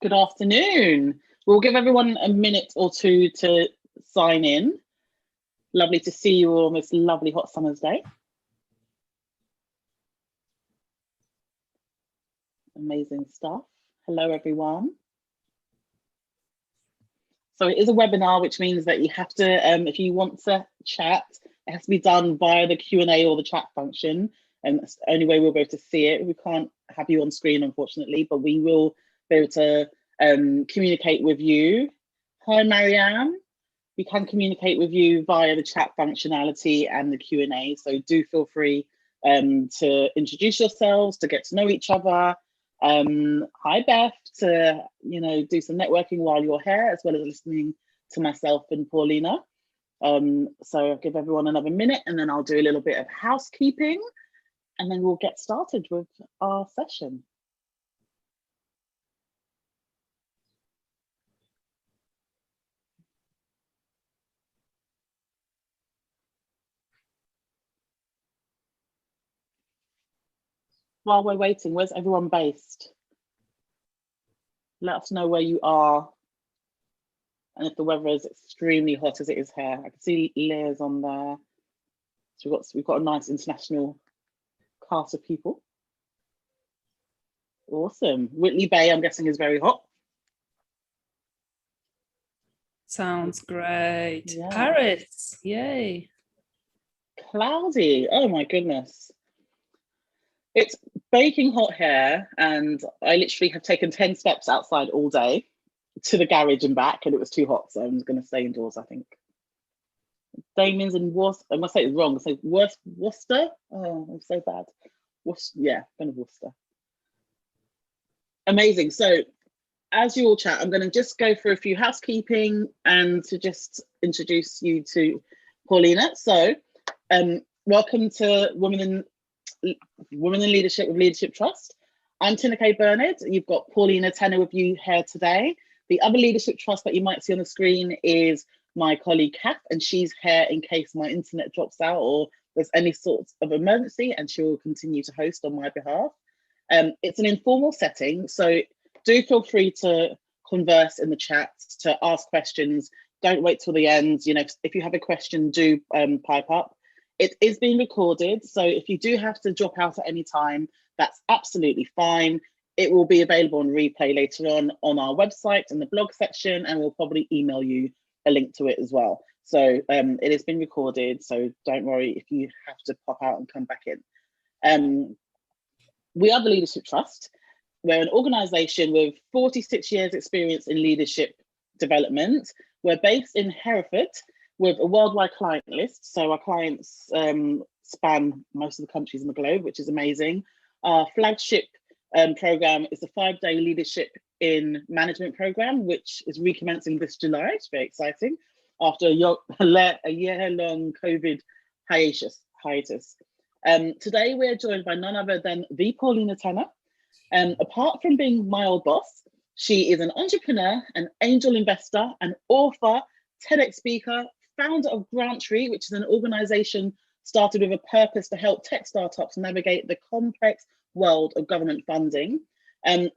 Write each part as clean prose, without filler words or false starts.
Good afternoon. We'll give everyone a minute or two to sign in. Lovely to see you all on this lovely hot summer's day. Amazing stuff. Hello, everyone. So it is a webinar, which means that you have to, if you want to chat, it has to be done via the Q&A or the chat function. And that's the only way we'll be able to see it. We can't have you on screen, unfortunately, but we will be able to communicate with you. Hi, Marianne. We can communicate with you via the chat functionality and the Q&A. So do feel free to introduce yourselves, to get to know each other. Hi, Beth, to do some networking while you're here, as well as listening to myself and Paulina. So I'll give everyone another minute, and then I'll do a little bit of housekeeping, and then we'll get started with our session. While we're waiting, where's everyone based? Let us know where you are and if the weather is extremely hot as it is here. I can see Leah's on there. So we've got a nice international cast of people. Awesome. Whitley Bay, I'm guessing, is very hot. Sounds great. Yeah. Paris, yay. Cloudy, oh my goodness. It's baking hot here, and I literally have taken 10 steps outside all day to the garage and back, and it was too hot, so I'm going to stay indoors, I think. Damien's in Worcester. I must say it wrong. So Worcester. Oh, I'm so bad. Yeah, kind of Worcester. Amazing. So as you all chat, I'm going to just go through a few housekeeping and to just introduce you to Paulina. So welcome to Women in Leadership with Leadership Trust. I'm Tina K. Bernard. You've got Paulina Tenner with you here today. The other leadership trust that you might see on the screen is my colleague Kath, and she's here in case my internet drops out or there's any sort of emergency, and she will continue to host on my behalf. It's an informal setting, so do feel free to converse in the chat, to ask questions. Don't wait till the end. If you have a question, do pipe up. It is being recorded, so if you do have to drop out at any time, that's absolutely fine. It will be available on replay later on our website in the blog section, and we'll probably email you a link to it as well. So it has been recorded, so don't worry if you have to pop out and come back in. We are the Leadership Trust. We're an organisation with 46 years experience in leadership development. We're based in Hereford with a worldwide client list. So our clients span most of the countries in the globe, which is amazing. Our flagship program is the 5-day leadership in management program, which is recommencing this July. It's very exciting after a year-long COVID hiatus. Today we're joined by none other than the Paulina Tenner. Apart from being my old boss, she is an entrepreneur, an angel investor, an author, TEDx speaker, founder of GrantTree, which is an organization started with a purpose to help tech startups navigate the complex world of government funding.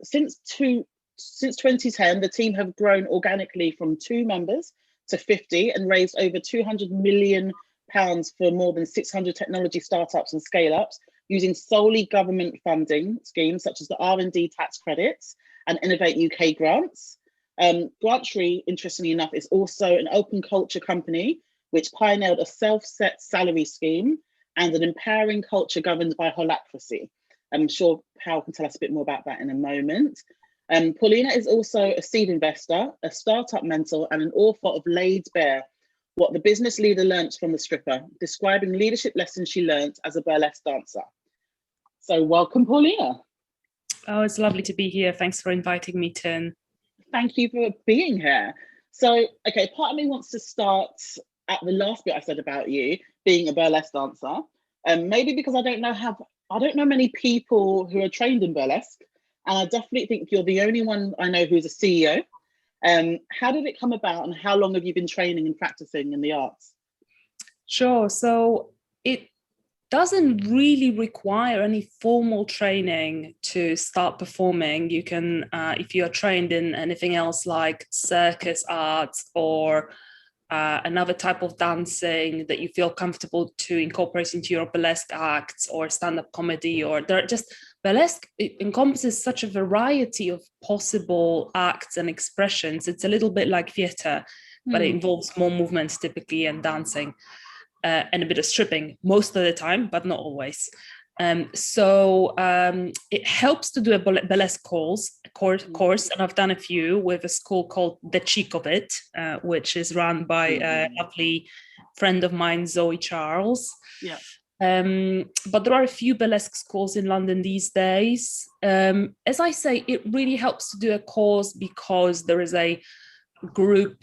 Since 2010, the team have grown organically from 2 members to 50 and raised over £200 million for more than 600 technology startups and scale-ups using solely government funding schemes such as the R&D tax credits and Innovate UK grants. GrantTree, interestingly enough, is also an open culture company which pioneered a self-set salary scheme and an empowering culture governed by holacracy. I'm sure Pal can tell us a bit more about that in a moment. Paulina is also a seed investor, a startup mentor, and an author of Laid Bare, What the Business Leader Learnt from the Stripper, describing leadership lessons she learnt as a burlesque dancer. So welcome, Paulina. Oh, it's lovely to be here. Thanks for inviting me, Tin. Thank you for being here. So, okay, part of me wants to start at the last bit I said about you being a burlesque dancer, maybe because I don't know many people who are trained in burlesque, and I definitely think you're the only one I know who's a CEO. How did it come about, and how long have you been training and practicing in the arts? Sure. So doesn't really require any formal training to start performing. You can, if you're trained in anything else like circus arts or another type of dancing that you feel comfortable to incorporate into your burlesque acts or stand-up comedy, or they're just burlesque, it encompasses such a variety of possible acts and expressions. It's a little bit like theatre, but it involves more movements typically and dancing. And a bit of stripping most of the time, but not always. So it helps to do a burlesque course, and I've done a few with a school called The Cheek of It, which is run by a lovely friend of mine, Zoe Charles. Yeah. But there are a few burlesque schools in London these days. As I say, it really helps to do a course because there is a group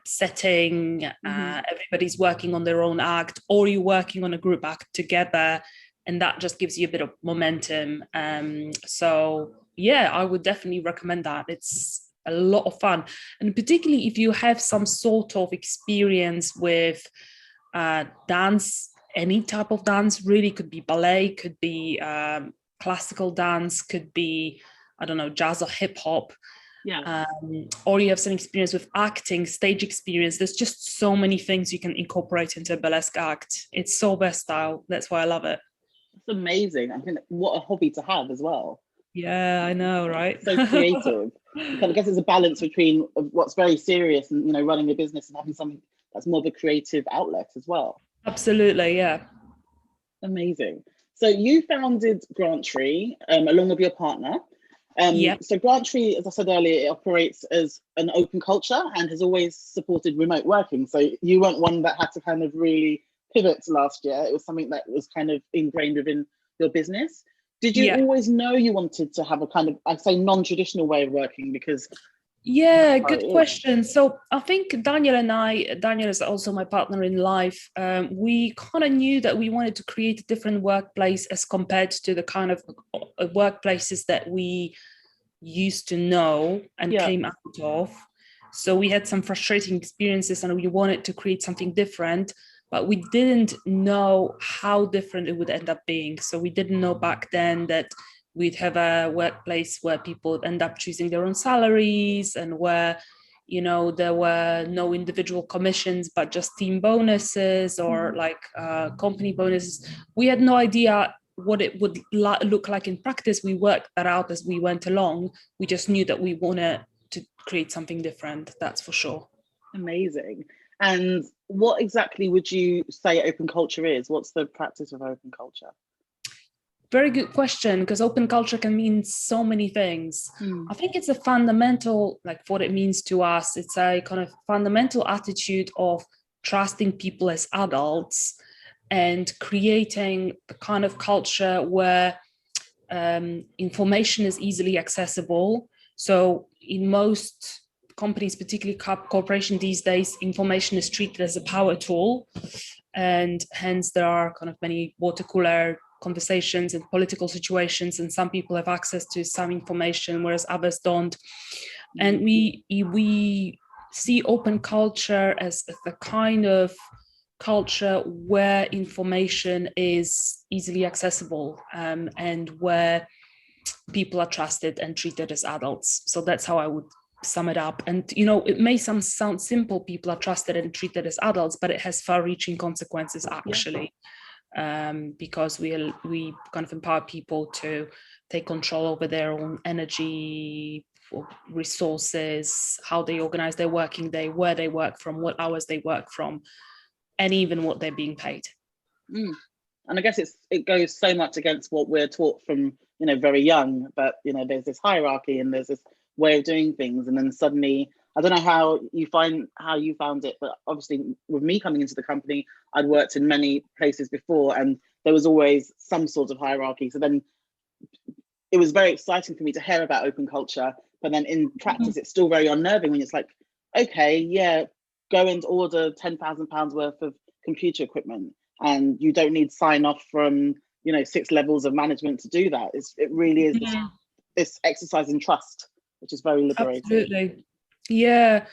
setting, everybody's working on their own act, or you're working on a group act together, and that just gives you a bit of momentum. So yeah, I would definitely recommend that. It's a lot of fun, and particularly if you have some sort of experience with dance, any type of dance, really. Could be ballet, could be classical dance, could be, I don't know, jazz or hip hop. Yeah. Or you have some experience with acting, stage experience. There's just so many things you can incorporate into a burlesque act. It's so versatile. That's why I love it. It's amazing. I think what a hobby to have as well. Yeah, I know, right? So creative. I guess it's a balance between what's very serious and, running a business and having something that's more of a creative outlet as well. Absolutely, yeah. Amazing. So you founded GrantTree along with your partner. So GrantTree, as I said earlier, it operates as an open culture and has always supported remote working. So you weren't one that had to kind of really pivot last year. It was something that was kind of ingrained within your business. Did you always know you wanted to have a kind of, I'd say, non-traditional way of working? Because good question. So I think Daniel is also my partner in life. We kind of knew that we wanted to create a different workplace as compared to the kind of workplaces that we used to know and came out of. So we had some frustrating experiences and we wanted to create something different, but we didn't know how different it would end up being. So we didn't know back then that we'd have a workplace where people would end up choosing their own salaries and where, there were no individual commissions, but just team bonuses or company bonuses. We had no idea what it would look like in practice. We worked that out as we went along. We just knew that we wanted to create something different, that's for sure. Amazing. And what exactly would you say open culture is? What's the practice of open culture? Very good question, because open culture can mean so many things. I think it's a fundamental, what it means to us, it's a kind of fundamental attitude of trusting people as adults and creating the kind of culture where information is easily accessible. So in most companies, particularly corporation these days, information is treated as a power tool. And hence there are kind of many water cooler conversations and political situations, and some people have access to some information, whereas others don't. And we see open culture as the kind of culture where information is easily accessible, and where people are trusted and treated as adults. So that's how I would sum it up. And it may sound simple, people are trusted and treated as adults, but it has far-reaching consequences actually. Because we kind of empower people to take control over their own energy, resources, how they organize their working day, where they work from, what hours they work from, and even what they're being paid. And I guess it goes so much against what we're taught from very young, but there's this hierarchy and there's this way of doing things, and then suddenly, I don't know how you found it, but obviously with me coming into the company, I'd worked in many places before and there was always some sort of hierarchy. So then it was very exciting for me to hear about open culture, but then in practice, it's still very unnerving when it's like, okay, yeah, go and order £10,000 worth of computer equipment and you don't need sign off from, 6 levels of management to do that. It really is this exercise in trust, which is very liberating. Absolutely. Yeah.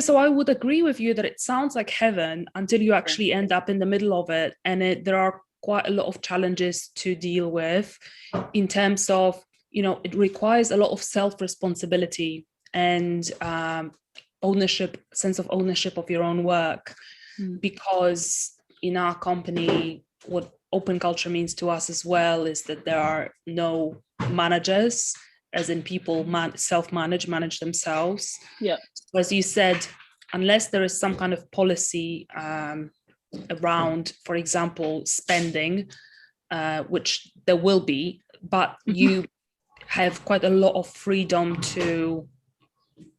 So I would agree with you that it sounds like heaven until you actually end up in the middle of it. And there are quite a lot of challenges to deal with in terms of, it requires a lot of self-responsibility and sense of ownership of your own work. Because in our company, what open culture means to us as well is that there are no managers, as in people manage themselves. Yeah. So as you said, unless there is some kind of policy around, for example, spending, which there will be, but you have quite a lot of freedom to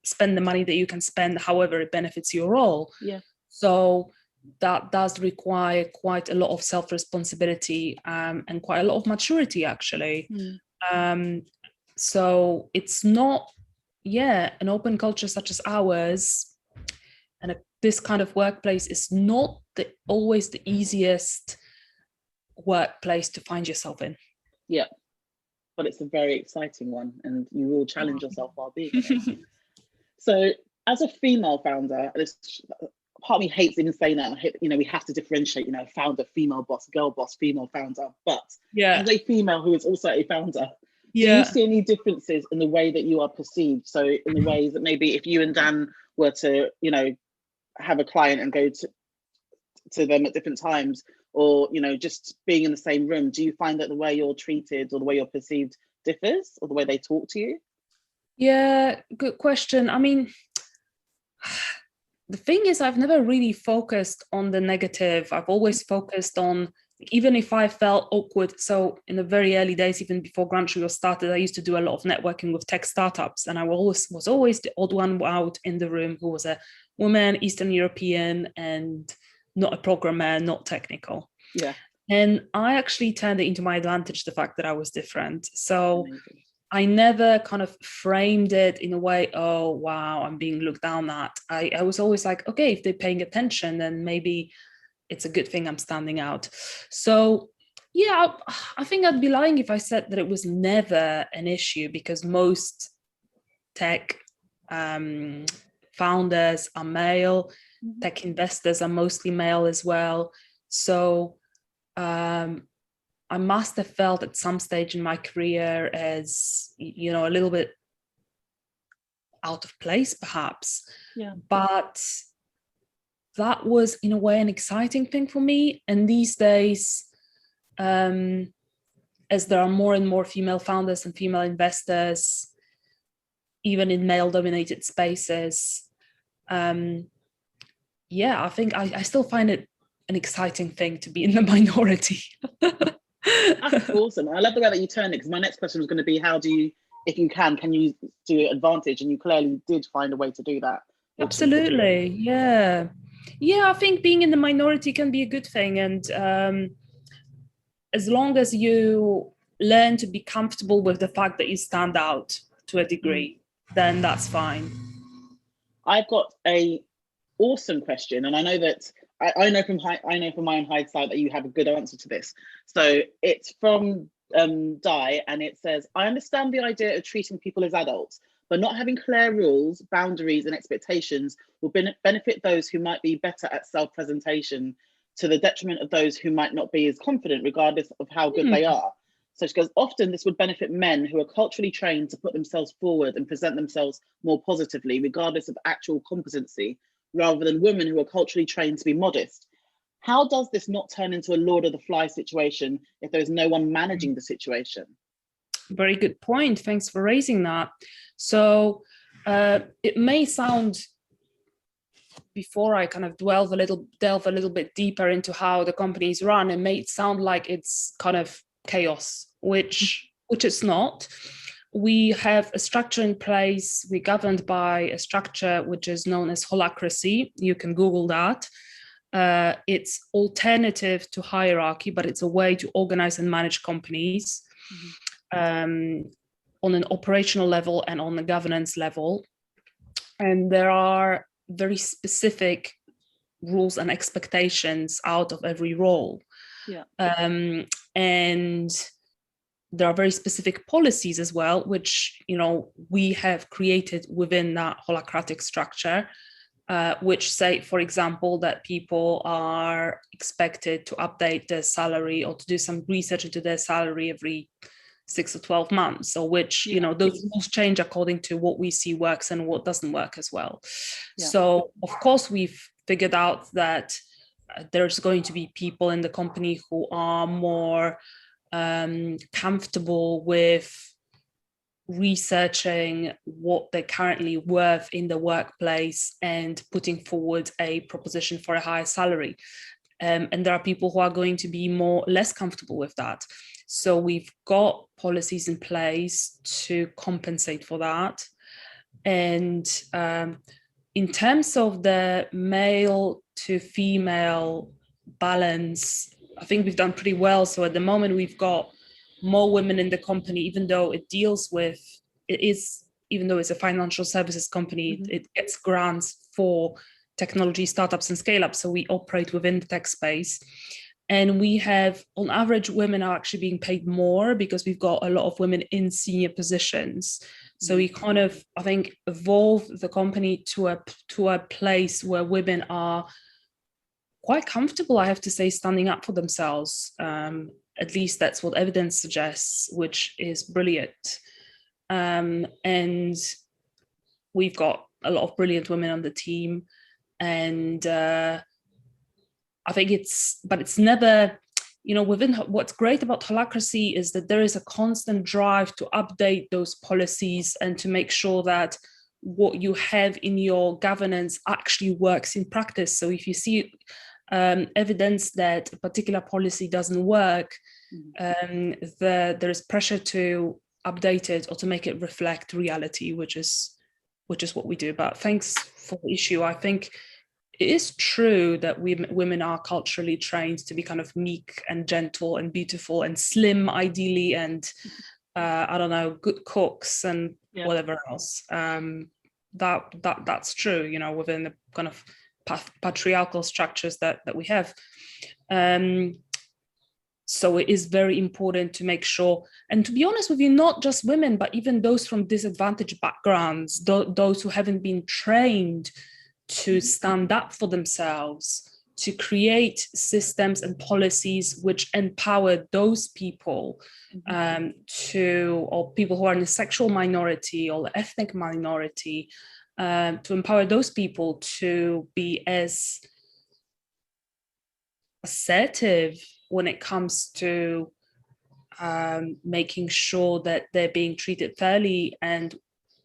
spend the money that you can spend however it benefits your role. Yeah. So that does require quite a lot of self-responsibility and quite a lot of maturity, actually. So it's not, an open culture such as ours and this kind of workplace is not always the easiest workplace to find yourself in. Yeah. But it's a very exciting one, and you will challenge yourself while being in it. So as a female founder, part of me hates even saying that. We have to differentiate, founder, female boss, girl boss, female founder. But as a female who is also a founder, do you see any differences in the way that you are perceived? So in the ways that maybe if you and Dan were to, have a client and go to them at different times, or just being in the same room, do you find that the way you're treated or the way you're perceived differs, or the way they talk to you? Yeah, good question. I mean, the thing is, I've never really focused on the negative. I've always focused on, even if I felt awkward. So in the very early days, even before GrantTree was started, I used to do a lot of networking with tech startups, and I was always the odd one out in the room who was a woman, Eastern European, and not a programmer, not technical. Yeah. And I actually turned it into my advantage, the fact that I was different. So I never kind of framed it in a way, oh, wow, I'm being looked down at. I was always like, okay, if they're paying attention, then maybe it's a good thing I'm standing out. So yeah, I think I'd be lying if I said that it was never an issue, because most tech founders are male, tech investors are mostly male as well. So I must have felt at some stage in my career as, a little bit out of place, perhaps. Yeah. But that was, in a way, an exciting thing for me. And these days, as there are more and more female founders and female investors, even in male-dominated spaces, I think I still find it an exciting thing to be in the minority. That's awesome. I love the way that you turned it, because my next question was going to be, how do you, if you can you do it advantage? And you clearly did find a way to do that. Absolutely. Yeah, I think being in the minority can be a good thing. And as long as you learn to be comfortable with the fact that you stand out to a degree, then that's fine. I've got a awesome question, and I know that I know from my own hindsight that you have a good answer to this. So it's from Di, and it says, I understand the idea of treating people as adults, but not having clear rules, boundaries, and expectations will benefit those who might be better at self-presentation, to the detriment of those who might not be as confident, regardless of how good they are. So she goes, often this would benefit men who are culturally trained to put themselves forward and present themselves more positively, regardless of actual competency, rather than women who are culturally trained to be modest. How does this not turn into a Lord of the Flies situation if there is no one managing the situation? Very good point. Thanks for raising that. So it may sound, before I kind of delve a little bit deeper into how the company is run, it may sound like it's kind of chaos, which it's not. We have a structure in place. We're governed by a structure which is known as holacracy. You can Google that. It's alternative to hierarchy, but it's a way to organize and manage companies on an operational level and on the governance level. And there are very specific rules and expectations out of every role. And there are very specific policies as well, which we have created within that holacratic structure. which say, for example, that people are expected to update their salary or to do some research into their salary every 6 or 12 months, or which, those rules change according to what we see works and what doesn't work as well. Yeah. So, of course, we've figured out that there's going to be people in the company who are more comfortable with researching what they're currently worth in the workplace and putting forward a proposition for a higher salary. And there are people who are going to be less comfortable with that. So we've got policies in place to compensate for that. And in terms of the male to female balance, I think we've done pretty well. So at the moment, we've got more women in the company, even though even though it's a financial services company, it gets grants for technology startups and scale-ups. So we operate within the tech space. And we have, on average, women are actually being paid more because we've got a lot of women in senior positions. So we kind of, I think, evolve the company to a place where women are quite comfortable, I have to say, standing up for themselves. At least that's what evidence suggests, which is brilliant. And we've got a lot of brilliant women on the team. And I think it's never, what's great about holacracy is that there is a constant drive to update those policies and to make sure that what you have in your governance actually works in practice. So if you see evidence that a particular policy doesn't work, there is pressure to update it or to make it reflect reality, which is what we do. But thanks for the issue. I think it is true that women are culturally trained to be kind of meek and gentle and beautiful and slim, ideally, and good cooks and whatever else. That's true, within the kind of patriarchal structures that we have. So it is very important to make sure, and to be honest with you, not just women, but even those from disadvantaged backgrounds, those who haven't been trained to stand up for themselves, to create systems and policies which empower those people, or people who are in a sexual minority or ethnic minority, to empower those people to be as assertive when it comes to making sure that they're being treated fairly, and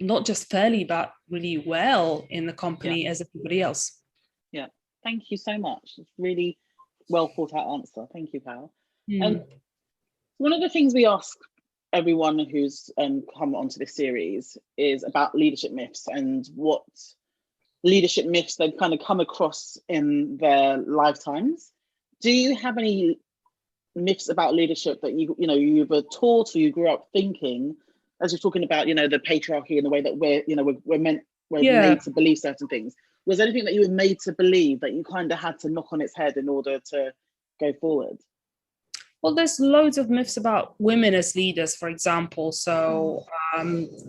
not just fairly, but really well in the company as everybody else. Yeah, thank you so much. It's really well thought out answer. Thank you, Pal. One of the things we ask everyone who's come onto this series is about leadership myths and what leadership myths they've kind of come across in their lifetimes. Do you have any myths about leadership that you were taught or you grew up thinking, as you're talking about, the patriarchy and the way that we're made to believe certain things? Was there anything that you were made to believe that you kind of had to knock on its head in order to go forward? Well, there's loads of myths about women as leaders, for example. So,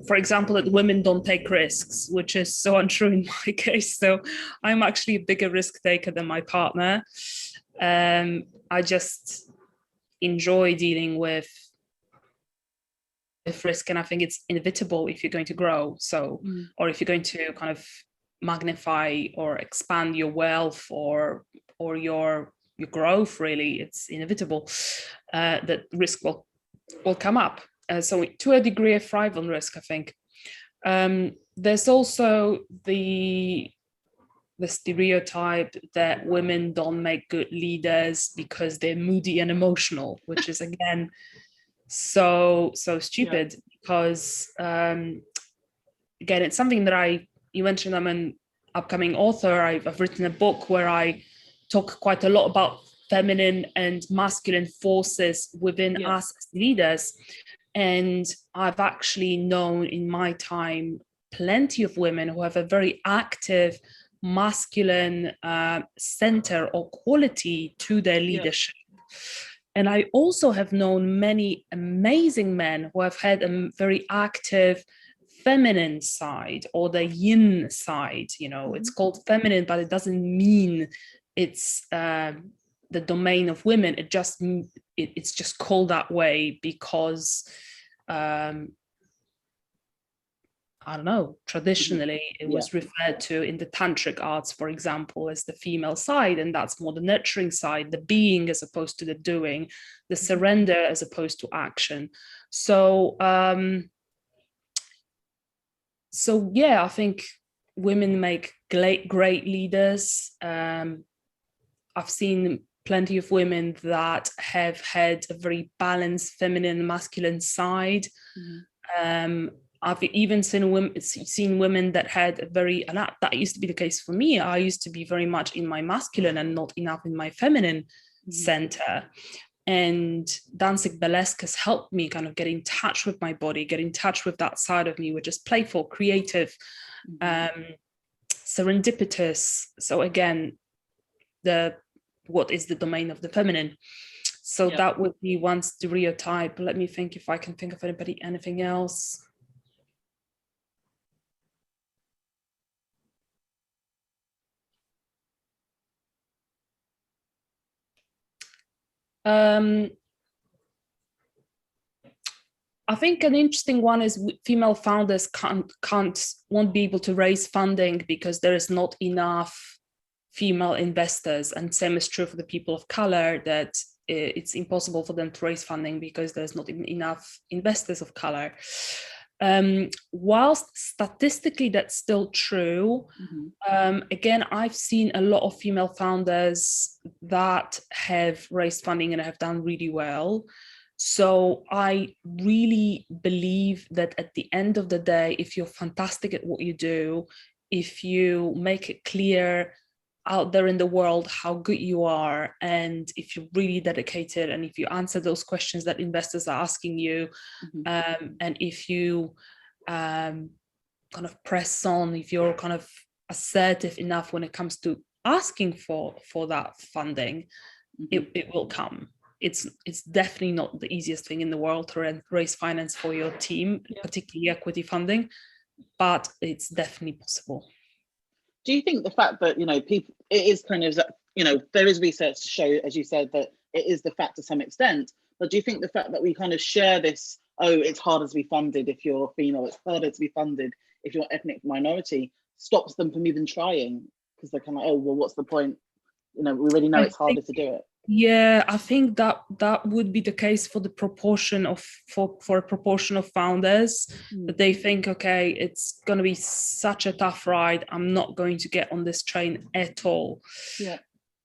for example, that women don't take risks, which is so untrue in my case. So I'm actually a bigger risk taker than my partner. I just enjoy dealing with risk, and I think it's inevitable if you're going to grow. So, or if you're going to kind of magnify or expand your wealth or your growth, really, it's inevitable that risk will come up. So to a degree, I thrive on risk, I think. There's also the stereotype that women don't make good leaders because they're moody and emotional, which is, again, so stupid, because again, it's something that you mentioned I'm an upcoming author. I've written a book where I talk quite a lot about feminine and masculine forces within us as leaders. And I've actually known in my time plenty of women who have a very active masculine center or quality to their leadership. And I also have known many amazing men who have had a very active feminine side or the yin side. You know, it's called feminine, but it doesn't mean it's the domain of women. It's just called that way because I don't know, traditionally it was referred to in the tantric arts, for example, as the female side, and that's more the nurturing side, the being as opposed to the doing, the surrender as opposed to action. So yeah, I think women make great leaders. I've seen plenty of women that have had a very balanced feminine masculine side. I've even seen women that had a very, and that used to be the case for me. I used to be very much in my masculine and not enough in my feminine center. And dancing burlesque has helped me kind of get in touch with my body, get in touch with that side of me, which is playful, creative, serendipitous. So again, what is the domain of the feminine? So that would be one stereotype. Let me think if I can think of anything else. I think an interesting one is female founders won't be able to raise funding because there is not enough female investors, and same is true for the people of color, that it's impossible for them to raise funding because there's not enough investors of color. Whilst statistically that's still true, again, I've seen a lot of female founders that have raised funding and have done really well. So I really believe that at the end of the day, if you're fantastic at what you do, if you make it clear out there in the world how good you are, and if you're really dedicated, and if you answer those questions that investors are asking you, and if you kind of press on, if you're kind of assertive enough when it comes to asking for that funding, it will come. It's definitely not the easiest thing in the world to raise finance for your team, particularly equity funding, but it's definitely possible. Do you think the fact that, people, it is kind of, there is research to show, as you said, that it is the fact to some extent, but do you think the fact that we kind of share this, it's harder to be funded if you're female, it's harder to be funded if you're ethnic minority, stops them from even trying? Because they're kind of like, well, what's the point? We already know it's harder to do it. Yeah, I think that would be the case for the proportion of for a proportion of founders, that they think, okay, it's going to be such a tough ride, I'm not going to get on this train at all. Yeah.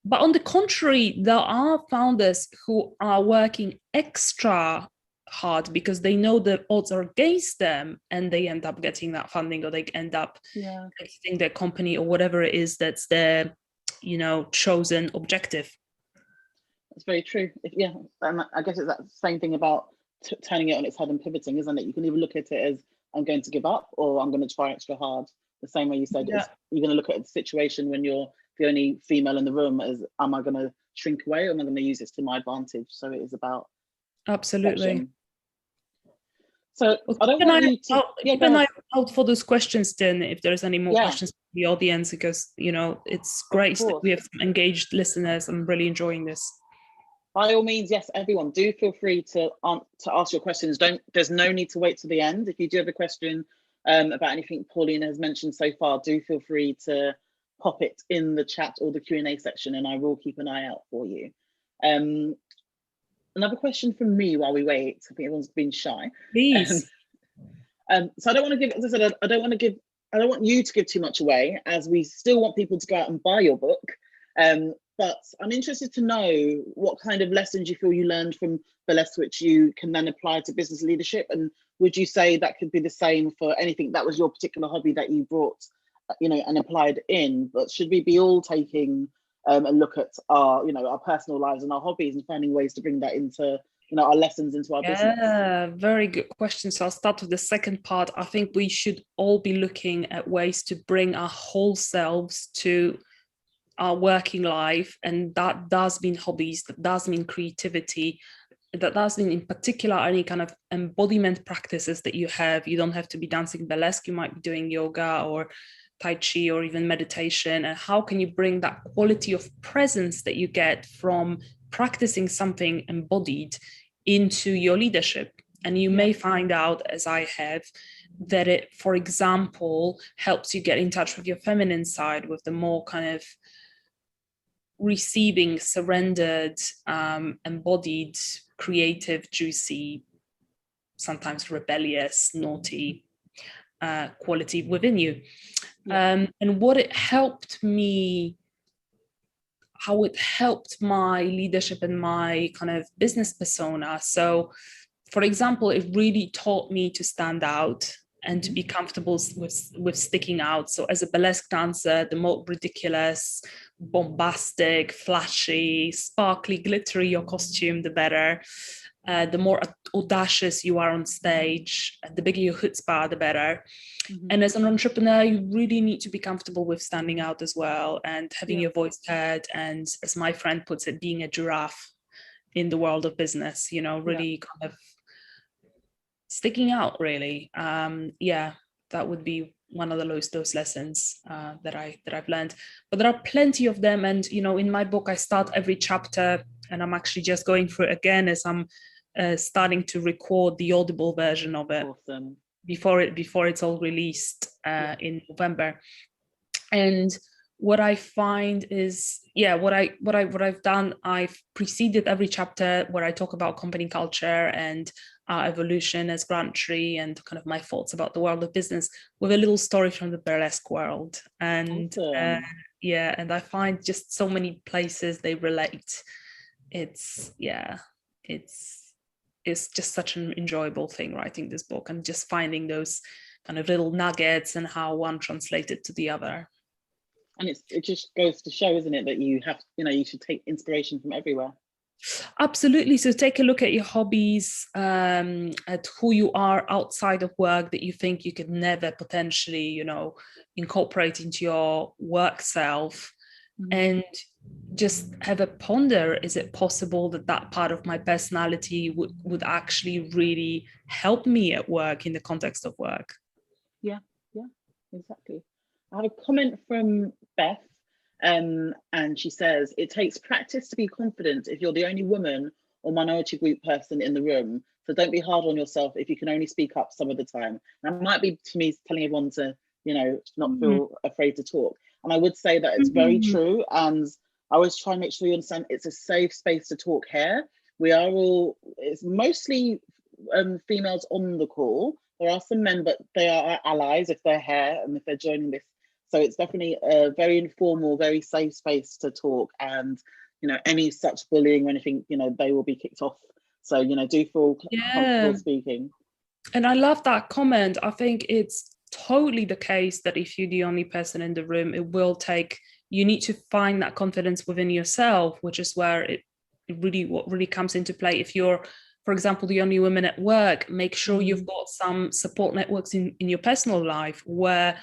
But on the contrary, there are founders who are working extra hard because they know the odds are against them, and they end up getting that funding, or they end up getting their company or whatever it is that's their chosen objective. That's very true. And I guess it's that same thing about turning it on its head and pivoting, isn't it? You can either look at it as I'm going to give up, or I'm going to try extra hard. The same way you said, you're going to look at the situation when you're the only female in the room as, am I going to shrink away, or am I going to use this to my advantage? So it is about absolutely action. So I don't want you to keep an eye out for those questions then, if there's any more questions from the audience, because it's great that we have some engaged listeners. I'm really enjoying this. By all means, yes, everyone, do feel free to ask your questions. There's no need to wait to the end. If you do have a question about anything Paulina has mentioned so far, do feel free to pop it in the chat or the Q&A section, and I will keep an eye out for you. Another question from me while we wait. I think everyone's been shy. Please. So I don't want to give, as I said, I don't want you to give too much away, as we still want people to go out and buy your book. But I'm interested to know what kind of lessons you feel you learned from Burlesque, which you can then apply to business leadership. And would you say that could be the same for anything that was your particular hobby that you brought, and applied in? But should we be all taking a look at our personal lives and our hobbies and finding ways to bring that into, our lessons into our business? Yeah, very good question. So I'll start with the second part. I think we should all be looking at ways to bring our whole selves to our working life, and that does mean hobbies, that does mean creativity, that's in particular any kind of embodiment practices that you have. You don't have to be dancing burlesque, you might be doing yoga or Tai Chi or even meditation. And how can you bring that quality of presence that you get from practicing something embodied into your leadership? And you may find out, as I have, that it, for example, helps you get in touch with your feminine side, with the more kind of receiving, surrendered, embodied, creative, juicy, sometimes rebellious, naughty quality within you. And what it helped me, how it helped my leadership and my kind of business persona. So, for example, it really taught me to stand out and to be comfortable with sticking out. So as a burlesque dancer, the more ridiculous, bombastic, flashy, sparkly, glittery your costume, the better. The more audacious you are on stage, the bigger your chutzpah, the better. And as an entrepreneur, you really need to be comfortable with standing out as well and having your voice heard. And as my friend puts it, being a giraffe in the world of business, you know, really kind of sticking out, really. That would be one of those lessons that I've learned. But there are plenty of them, and you know, in my book, I start every chapter, and I'm actually just going through it again as I'm starting to record the Audible version of it. Awesome. Before it's all released in November. And what I find is, what I've done, I've preceded every chapter where I talk about company culture and our evolution as GrantTree and kind of my thoughts about the world of business with a little story from the burlesque world. And awesome. and I find just so many places they relate. It's just such an enjoyable thing writing this book and just finding those kind of little nuggets and how one translated to the other. And it just goes to show, isn't it, that you have, you should take inspiration from everywhere. Absolutely. So take a look at your hobbies, at who you are outside of work that you think you could never potentially, incorporate into your work self, and just have a ponder, is it possible that part of my personality would actually really help me at work in the context of work? Yeah, exactly. I have a comment from Beth, and she says, it takes practice to be confident if you're the only woman or minority group person in the room. So don't be hard on yourself if you can only speak up some of the time. And it might be, to me, telling everyone to, not feel afraid to talk. And I would say that it's very true. And I always try and make sure you understand it's a safe space to talk here. It's mostly females on the call. There are some men, but they are our allies if they're here and if they're joining this. So it's definitely a very informal, very safe space to talk. And, any such bullying or anything, they will be kicked off. So, do feel comfortable speaking. And I love that comment. I think it's totally the case that if you're the only person in the room, you need to find that confidence within yourself, which is where what really comes into play. If you're, for example, the only woman at work, make sure you've got some support networks in your personal life where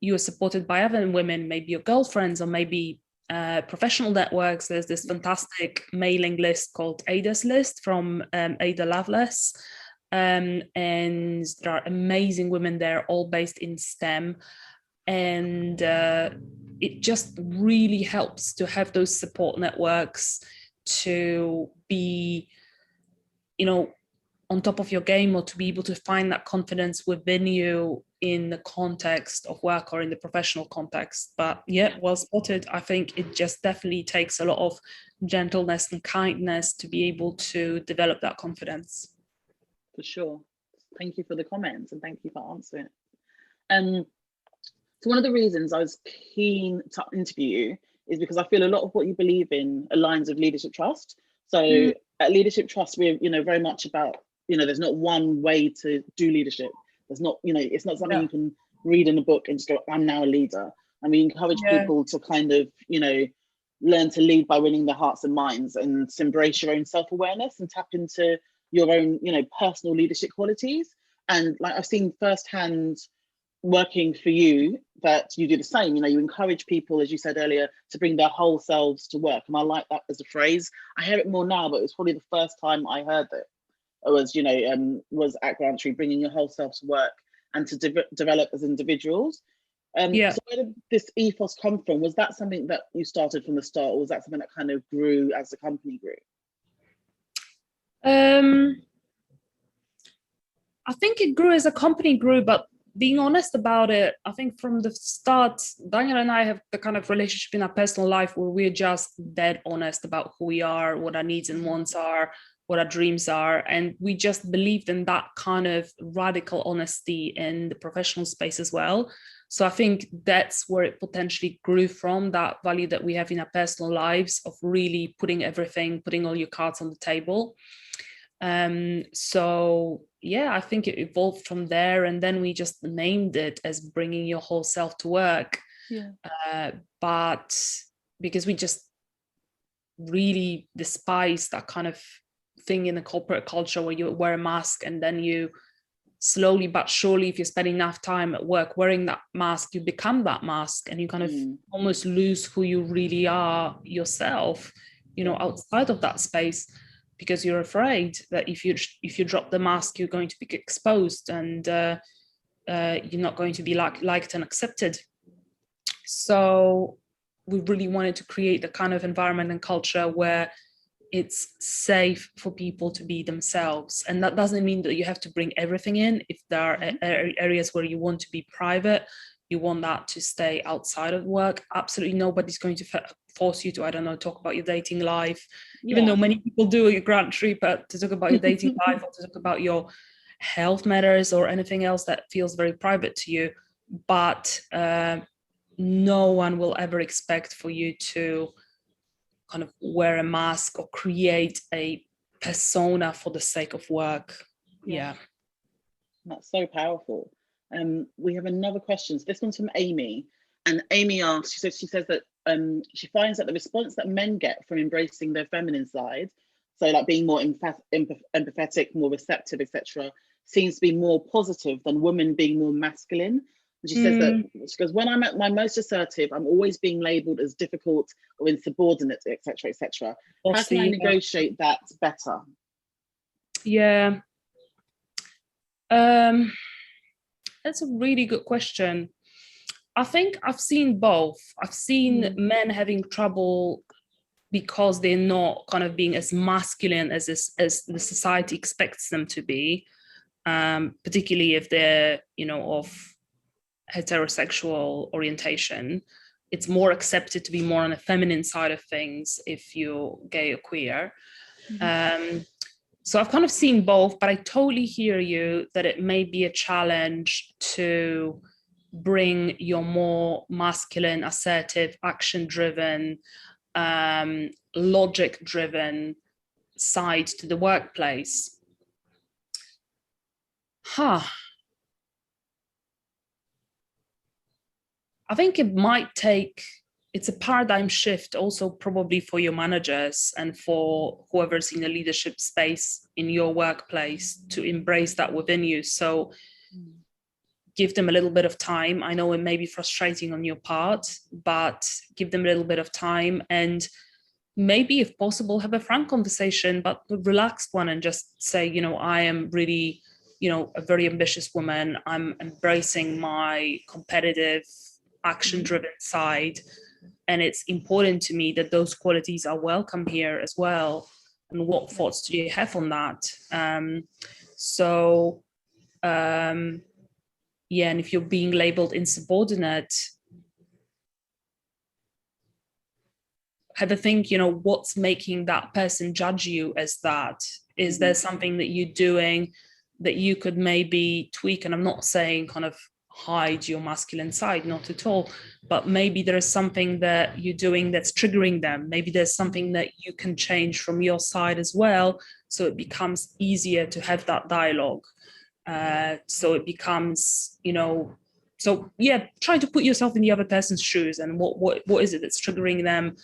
you are supported by other women, maybe your girlfriends or maybe professional networks. There's this fantastic mailing list called Ada's List from Ada Lovelace. And there are amazing women there, all based in STEM. And it just really helps to have those support networks to be, on top of your game, or to be able to find that confidence within you in the context of work or in the professional context. But well spotted. I think it just definitely takes a lot of gentleness and kindness to be able to develop that confidence. For sure. Thank you for the comments and thank you for answering it. So one of the reasons I was keen to interview you is because I feel a lot of what you believe in aligns with Leadership Trust. So at Leadership Trust, we're very much about, there's not one way to do leadership. There's not, it's not something you can read in a book and just go, I'm now a leader. And we encourage people to kind of, learn to lead by winning their hearts and minds, and to embrace your own self-awareness and tap into your own, personal leadership qualities. And like I've seen firsthand working for you that you do the same. You know, you encourage people, as you said earlier, to bring their whole selves to work. And I like that as a phrase. I hear it more now, but it was probably the first time I heard it. It was, you know, was at GrantTree, bringing your whole self to work and to develop as individuals. So where did this ethos come from? Was that something that you started from the start, or was that something that kind of grew as the company grew? I think it grew as a company grew, but being honest about it, I think from the start, Daniel and I have the kind of relationship in our personal life where we're just dead honest about who we are, what our needs and wants are, what our dreams are. And we just believed in that kind of radical honesty in the professional space as well. So I think that's where it potentially grew from, that value that we have in our personal lives of really putting all your cards on the table. So yeah, I think it evolved from there, and then we just named it as bringing your whole self to work. But because we just really despise that kind of thing in the corporate culture where you wear a mask and then you slowly but surely, if you spend enough time at work wearing that mask, you become that mask, and you kind of almost lose who you really are yourself, you know, outside of that space, because you're afraid that if you drop the mask, you're going to be exposed, and you're not going to be liked and accepted. So we really wanted to create the kind of environment and culture where it's safe for people to be themselves. And that doesn't mean that you have to bring everything in. If there are areas where you want to be private, you want that to stay outside of work, absolutely nobody's going to force you to, I don't know, talk about your dating life, even though many people do at GrantTree, but to talk about your dating life or to talk about your health matters or anything else that feels very private to you. But no one will ever expect for you to kind of wear a mask or create a persona for the sake of work. That's so powerful. We have another question. So this one's from Amy, and Amy asks, she says that she finds that the response that men get from embracing their feminine side, so like being more empathetic, more receptive, etc., seems to be more positive than women being more masculine. And she says that, she goes, when I'm at my most assertive, I'm always being labelled as difficult or insubordinate, etc., etc. How can I negotiate that better? Yeah. That's a really good question. I think I've seen both. I've seen men having trouble because they're not kind of being as masculine as the society expects them to be, particularly if they're, you know, of heterosexual orientation. It's more accepted to be more on the feminine side of things if you're gay or queer. So I've kind of seen both, but I totally hear you that it may be a challenge to bring your more masculine, assertive, action-driven, logic-driven side to the workplace. I think it might take, it's a paradigm shift also probably for your managers and for whoever's in the leadership space in your workplace to embrace that within you. So give them a little bit of time. I know it may be frustrating on your part, but give them a little bit of time, and maybe if possible, have a frank conversation, but a relaxed one, and just say, you know, I am really, you know, a very ambitious woman. I'm embracing my competitive, action-driven side. And it's important to me that those qualities are welcome here as well. And what thoughts do you have on that? Yeah, and if you're being labeled insubordinate, have a think, you know, what's making that person judge you as that? Is there something that you're doing that you could maybe tweak? And I'm not saying kind of hide your masculine side, not at all, but maybe there is something that you're doing that's triggering them. Maybe there's something that you can change from your side as well, so it becomes easier to have that dialogue. So it becomes, you know, so yeah, try to put yourself in the other person's shoes, and what is it that's triggering them?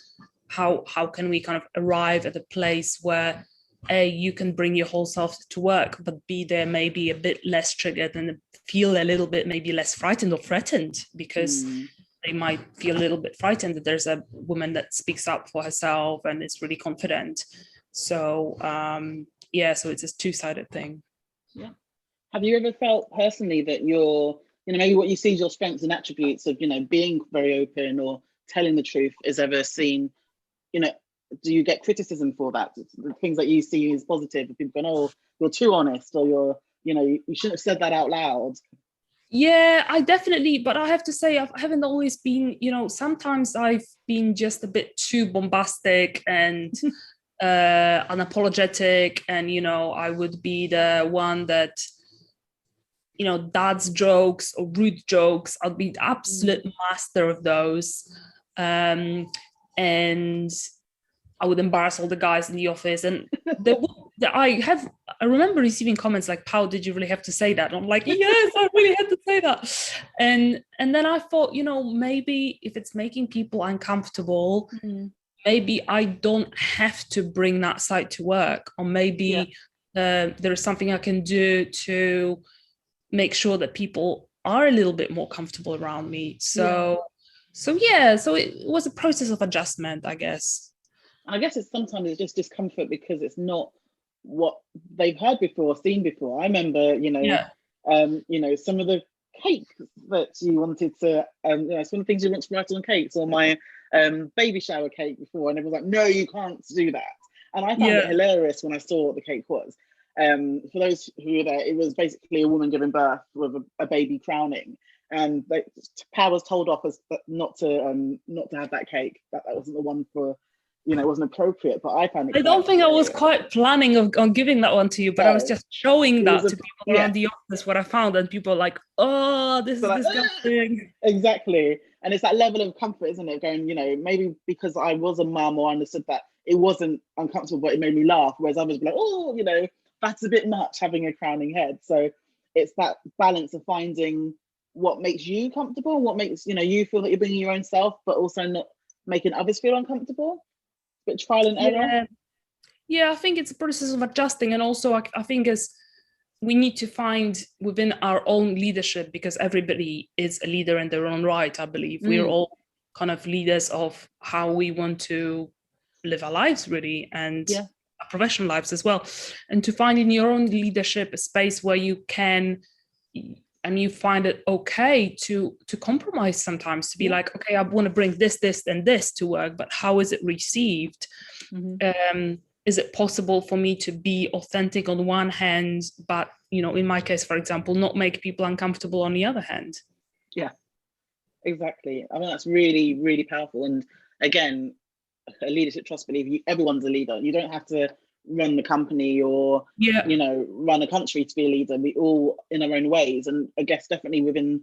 How can we kind of arrive at a place where A, you can bring your whole self to work, but B, they're maybe a bit less triggered and feel a little bit maybe less frightened or threatened, because they might feel a little bit frightened that there's a woman that speaks up for herself and is really confident. So so it's a two-sided thing. Yeah. Have you ever felt personally that you're, maybe what you see as your strengths and attributes of, being very open or telling the truth is ever seen, do you get criticism for that? The things that you see as positive, people going, oh, you're too honest, or you shouldn't have said that out loud. Yeah, I definitely, but I have to say, I haven't always been, sometimes I've been just a bit too bombastic and unapologetic, and, I would be the one that, dad's jokes or rude jokes. I'll be the absolute master of those. And I would embarrass all the guys in the office. And I remember receiving comments like, "Pau, did you really have to say that?" And I'm like, yes, I really had to say that. And then I thought, maybe if it's making people uncomfortable, maybe I don't have to bring that side to work, or maybe there is something I can do to make sure that people are a little bit more comfortable around me. So it was a process of adjustment, I guess. And I guess sometimes it's just discomfort because it's not what they've heard before, seen before. I remember, some of the cakes that you wanted to, some of the things you want to write on cakes, or my baby shower cake before, and everyone was like, no, you can't do that. And I found it hilarious when I saw what the cake was. For those who were there, it was basically a woman giving birth with a baby crowning, and Power was told off as not to have that cake. That wasn't the one for, it wasn't appropriate. But I found it. I don't think I was quite planning on giving that one to you, but I was just showing that to people around the office what I found, and people are like, "Oh, this is disgusting." Exactly, and it's that level of comfort, isn't it? Going, maybe because I was a mum or understood that it wasn't uncomfortable, but it made me laugh. Whereas others were like, "Oh, that's a bit much, having a crowning head." So it's that balance of finding what makes you comfortable, what makes you feel that you're bringing your own self, but also not making others feel uncomfortable. But trial and error. Yeah, I think it's a process of adjusting, and also I think as we need to find within our own leadership, because everybody is a leader in their own right. I believe we're all kind of leaders of how we want to live our lives, really, and our professional lives as well. And to find in your own leadership a space where you can, and you find it okay to compromise sometimes, to be like, okay, I want to bring this, and this to work, but how is it received? Is it possible for me to be authentic on one hand, but, in my case, for example, not make people uncomfortable on the other hand? Yeah, exactly. I mean, that's really, really powerful. And again, a leadership trust belief, everyone's a leader. You don't have to run the company or run a country to be a leader. We all in our own ways. And I guess definitely within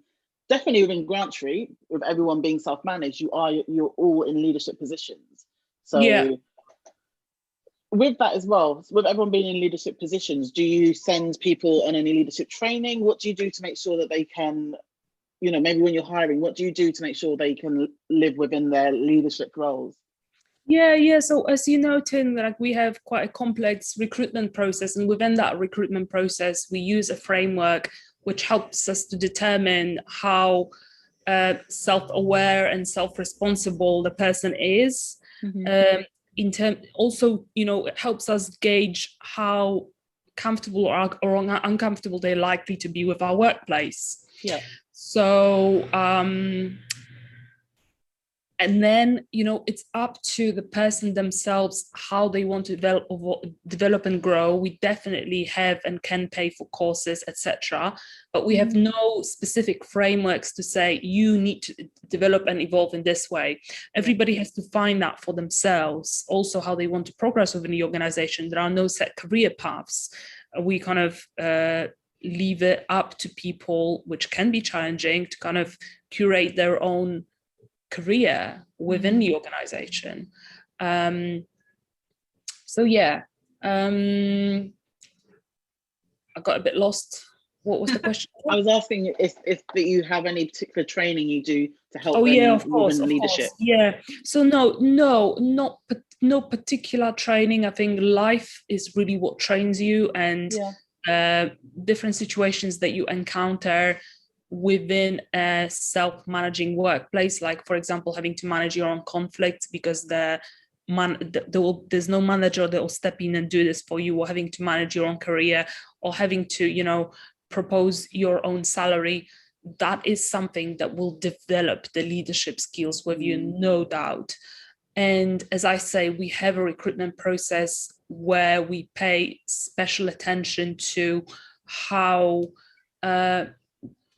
GrantTree, with everyone being self-managed, you're all in leadership positions. So with that as well, with everyone being in leadership positions, do you send people on any leadership training? What do you do to make sure that they can, maybe when you're hiring, what do you do to make sure they can live within their leadership roles? Yeah. So as you know, Tim, we have quite a complex recruitment process, and within that recruitment process, we use a framework which helps us to determine how self-aware and self-responsible the person is. Also, it helps us gauge how comfortable or uncomfortable they're likely to be with our workplace. Yeah. So and then, it's up to the person themselves how they want to develop and grow. We definitely have and can pay for courses, etc. But we have no specific frameworks to say you need to develop and evolve in this way. Everybody has to find that for themselves. Also, how they want to progress within the organization. There are no set career paths. We kind of leave it up to people, which can be challenging, to kind of curate their own career within the organization. I got a bit lost. What was the question? I was asking if you have any particular training you do to help of course, leadership. Yeah. So no, not no particular training. I think life is really what trains you, and different situations that you encounter within a self-managing workplace, like for example having to manage your own conflict because there's no manager that will step in and do this for you, or having to manage your own career, or having to propose your own salary. That is something that will develop the leadership skills with you, no doubt. And as I say, we have a recruitment process where we pay special attention to how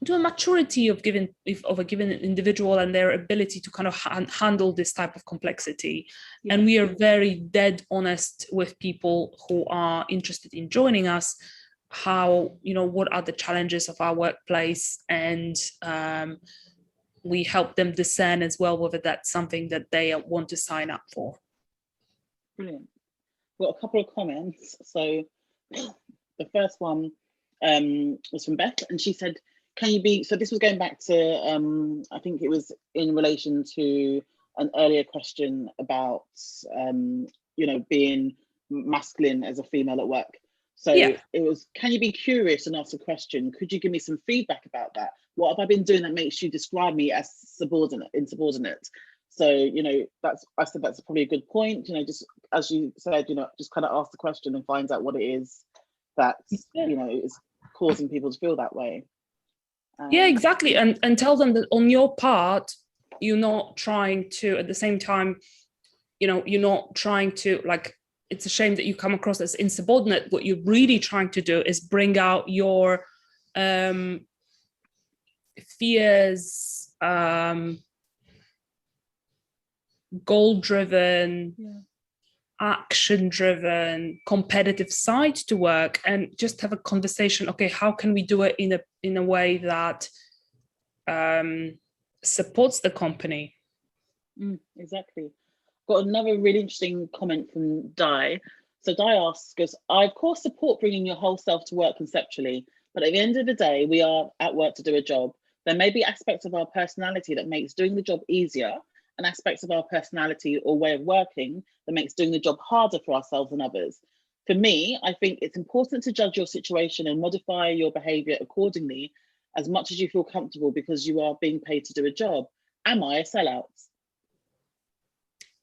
to a maturity of a given individual and their ability to kind of handle this type of complexity. Yeah. And we are very dead honest with people who are interested in joining us, how, what are the challenges of our workplace, and we help them discern as well whether that's something that they want to sign up for. Brilliant. Got a couple of comments. So the first one was from Beth, and she said, so this was going back to, I think it was in relation to an earlier question about, being masculine as a female at work. So It was, can you be curious and ask a question? Could you give me some feedback about that? What have I been doing that makes you describe me as insubordinate? So, I said that's probably a good point. Just as you said, just kind of ask the question and find out what it is that's, is causing people to feel that way. Yeah, exactly. And tell them that on your part, you're not trying to, at the same time, you're not trying to, like, it's a shame that you come across as insubordinate. What you're really trying to do is bring out your fears, goal-driven, action-driven, competitive side to work, and just have a conversation. Okay, how can we do it in a way that supports the company? Exactly. Got another really interesting comment from Di. So Di asks us, I of course support bringing your whole self to work conceptually, but at the end of the day, we are at work to do a job. There may be aspects of our personality that makes doing the job easier, and aspects of our personality or way of working that makes doing the job harder for ourselves and others. For me, I think it's important to judge your situation and modify your behavior accordingly as much as you feel comfortable, because you are being paid to do a job. Am I a sellout?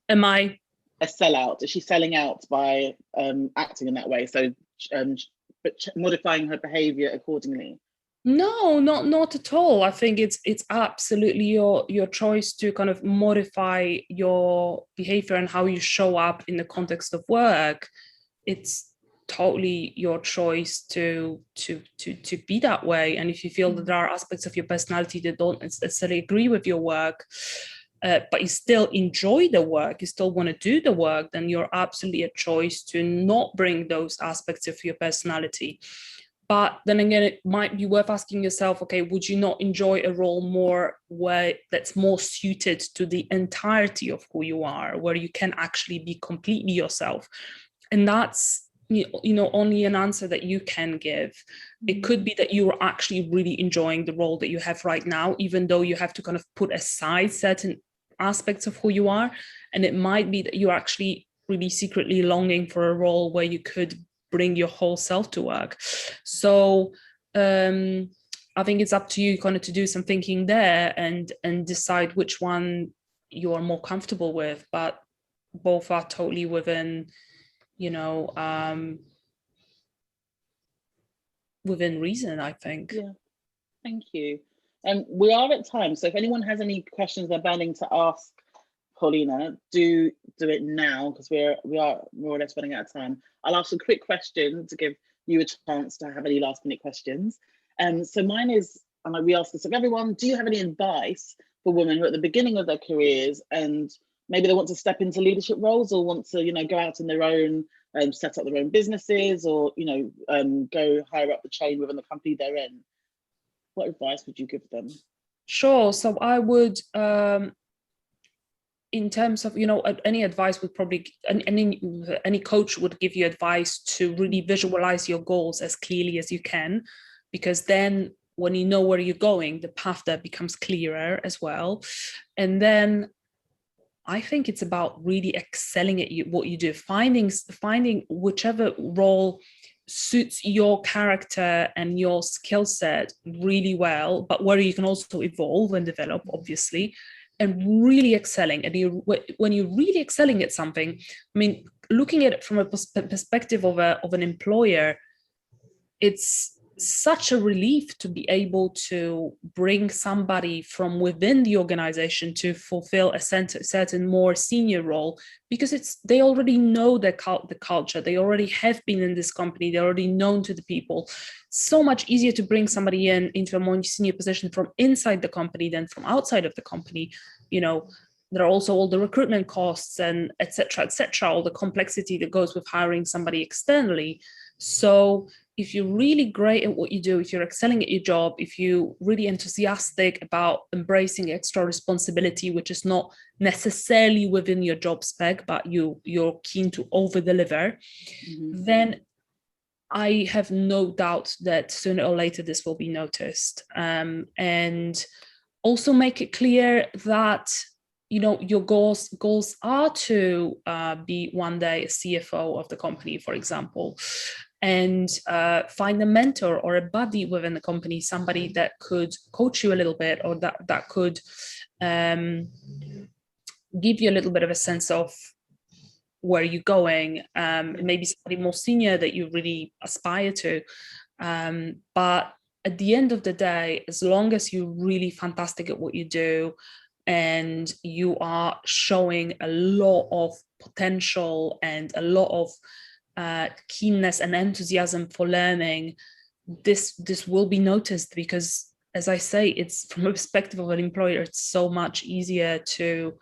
Am I a sellout? Is she selling out by acting in that way? So but modifying her behavior accordingly? No, not at all. I think it's absolutely your choice to kind of modify your behavior and how you show up in the context of work. It's totally your choice to be that way. And if you feel that there are aspects of your personality that don't necessarily agree with your work, but you still enjoy the work, you still want to do the work, then you're absolutely a choice to not bring those aspects of your personality. But then again, it might be worth asking yourself, okay, would you not enjoy a role more where that's more suited to the entirety of who you are, where you can actually be completely yourself? And that's, only an answer that you can give. It could be that you're actually really enjoying the role that you have right now, even though you have to kind of put aside certain aspects of who you are. And it might be that you're actually really secretly longing for a role where you could bring your whole self to work. So I think it's up to you kind of to do some thinking there and decide which one you are more comfortable with, but both are totally within within reason, I think. Yeah, thank you. We are at time, so if anyone has any questions they're burning to ask Paulina, do it now, because we are more or less running out of time. I'll ask a quick question to give you a chance to have any last minute questions. So mine is, and we ask this of everyone, do you have any advice for women who are at the beginning of their careers and maybe they want to step into leadership roles or want to, go out on their own, set up their own businesses, or, go higher up the chain within the company they're in? What advice would you give them? Sure. So I would, in terms of, any advice would probably, any coach would give you advice to really visualize your goals as clearly as you can, because then when you know where you're going, the path there becomes clearer as well. And then I think it's about really excelling at what you do, finding whichever role suits your character and your skill set really well, but where you can also evolve and develop, obviously, and really excelling. And when you're really excelling at something, I mean, looking at it from a perspective of an employer, it's such a relief to be able to bring somebody from within the organization to fulfill a certain more senior role, because they already know the culture, they already have been in this company, they're already known to the people. So much easier to bring somebody into a more senior position from inside the company than from outside of the company. There are also all the recruitment costs and et cetera, all the complexity that goes with hiring somebody externally. So if you're really great at what you do, if you're excelling at your job, if you're really enthusiastic about embracing extra responsibility, which is not necessarily within your job spec, but you're keen to over deliver, then I have no doubt that sooner or later this will be noticed. And also make it clear that your goals are to be one day a CFO of the company, for example, and find a mentor or a buddy within the company, somebody that could coach you a little bit, or that could give you a little bit of a sense of where you're going, maybe somebody more senior that you really aspire to. But at the end of the day, as long as you're really fantastic at what you do and you are showing a lot of potential and a lot of keenness and enthusiasm for learning, this will be noticed, because, as I say, it's from a perspective of an employer, it's so much easier to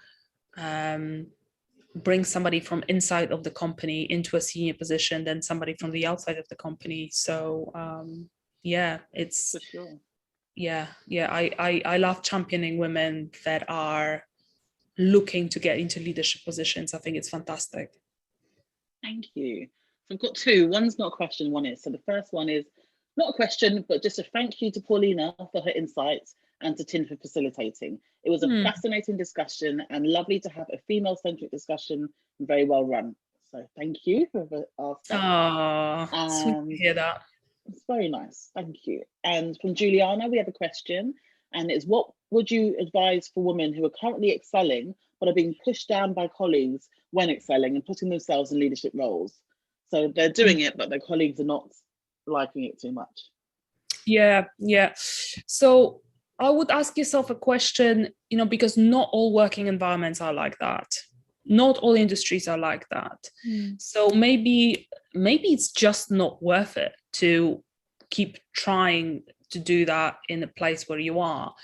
bring somebody from inside of the company into a senior position than somebody from the outside of the company. So it's for sure. I love championing women that are looking to get into leadership positions. I think it's fantastic. Thank you. So I've got two. One's not a question, one is. So the first one is not a question, but just a thank you to Paulina for her insights and to Tin for facilitating. It was a fascinating discussion and lovely to have a female-centric discussion and very well run. So thank you for asking. Sweet to hear that. It's very nice, thank you. And from Juliana, we have a question, and it's, what would you advise for women who are currently excelling but are being pushed down by colleagues when excelling and putting themselves in leadership roles? So they're doing it, but their colleagues are not liking it too much. Yeah. So I would ask yourself a question, because not all working environments are like that. Not all industries are like that. So maybe it's just not worth it to keep trying to do that in a place where you are.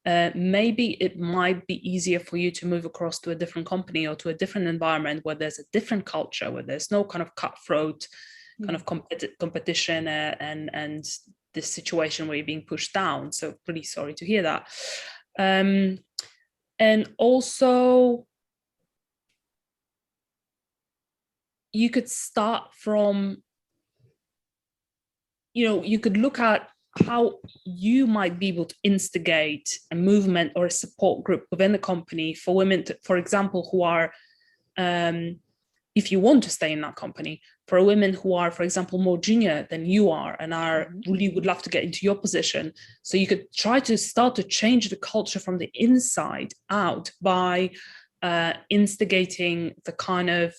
Maybe it might be easier for you to move across to a different company or to a different environment where there's a different culture, where there's no kind of cutthroat kind of competition and this situation where you're being pushed down. So pretty sorry to hear that. And also, you could start from, you could look at how you might be able to instigate a movement or a support group within the company for women, for example, who are, if you want to stay in that company, for women who are, for example, more junior than you are and are really would love to get into your position. So you could try to start to change the culture from the inside out by instigating the kind of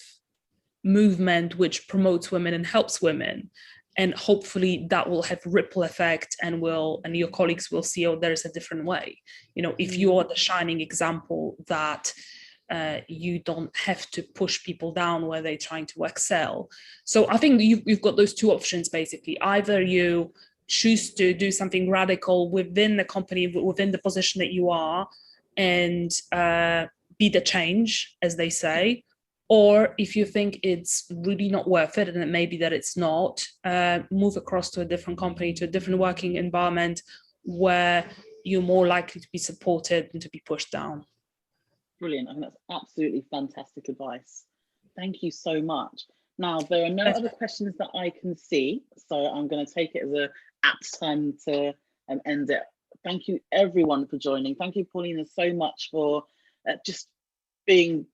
movement which promotes women and helps women. And hopefully that will have ripple effect and your colleagues will see, oh, there's a different way. If you are the shining example that you don't have to push people down where they're trying to excel. So I think you've got those two options, basically. Either you choose to do something radical within the company, within the position that you are, and be the change, as they say. Or if you think it's really not worth it, and it may be that it's not, move across to a different company, to a different working environment where you're more likely to be supported and to be pushed down. Brilliant. I think that's absolutely fantastic advice. Thank you so much. Now, there are no other questions that I can see, so I'm going to take it as an apt time to end it. Thank you, everyone, for joining. Thank you, Paulina, so much for just being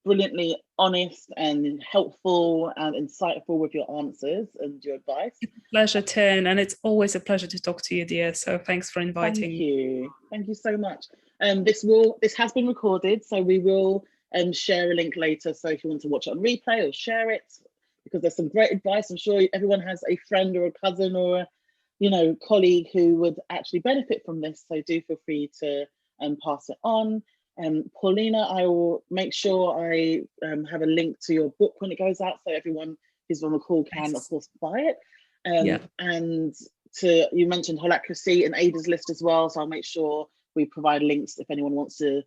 brilliantly honest and helpful and insightful with your answers and your advice. Pleasure, Tin, and it's always a pleasure to talk to you, dear. So thanks for inviting me. Thank you so much. This has been recorded, so we will share a link later. So if you want to watch it on replay or share it, because there's some great advice. I'm sure everyone has a friend or a cousin or a colleague who would actually benefit from this. So do feel free to pass it on. Paulina, I will make sure I have a link to your book when it goes out, so everyone who's on the call can, of course, buy it. And you mentioned Holacracy and Ada's list as well, so I'll make sure we provide links if anyone wants to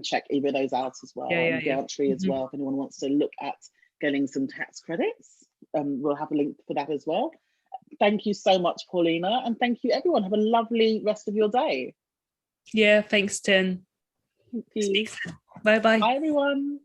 check either of those out as well. And GrantTree as well, if anyone wants to look at getting some tax credits. We'll have a link for that as well. Thank you so much, Paulina, and thank you, everyone. Have a lovely rest of your day. Yeah, thanks, Tin. Thank you. Bye-bye. Bye, everyone.